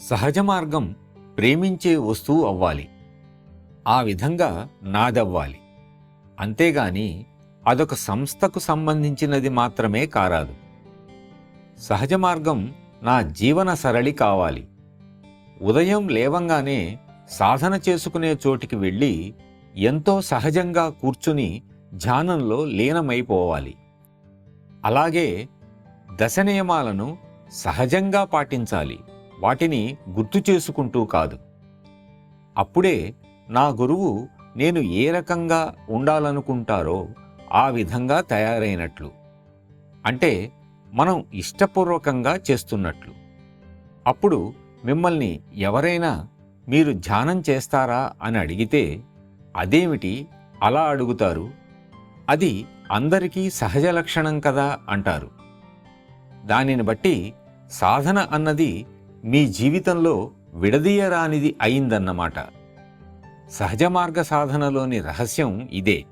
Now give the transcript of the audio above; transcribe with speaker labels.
Speaker 1: సహజ మార్గం ప్రేమించే వస్తువు అవ్వాలి. ఆ విధంగా నాదవ్వాలి. అంతేగాని అదొక సంస్థకు సంబంధించినది మాత్రమే కారాదు. సహజ మార్గం నా జీవన సరళి కావాలి. ఉదయం లేవంగానే సాధన చేసుకునే చోటికి వెళ్ళి ఎంతో సహజంగా కూర్చుని ధ్యానంలో లీనమైపోవాలి. అలాగే దశ నియమాలను సహజంగా పాటించాలి, వాటిని గుర్తు చేసుకుంటూ కాదు. అప్పుడే నా గురువు నేను ఏ రకంగా ఉండాలనుకుంటారో ఆ విధంగా తయారైనట్లు. అంటే మనం ఇష్టపూర్వకంగా చేస్తున్నట్లు. అప్పుడు మిమ్మల్ని ఎవరైనా మీరు ధ్యానం చేస్తారా అని అడిగితే, అదేమిటి అలా అడుగుతారు, అది అందరికీ సహజ లక్షణం కదా అంటారు. దానిని బట్టి సాధన అన్నది మీ జీవితంలో విడదీయరానిది అయిందన్నమాట. సహజ మార్గ సాధనలోని రహస్యం ఇదే.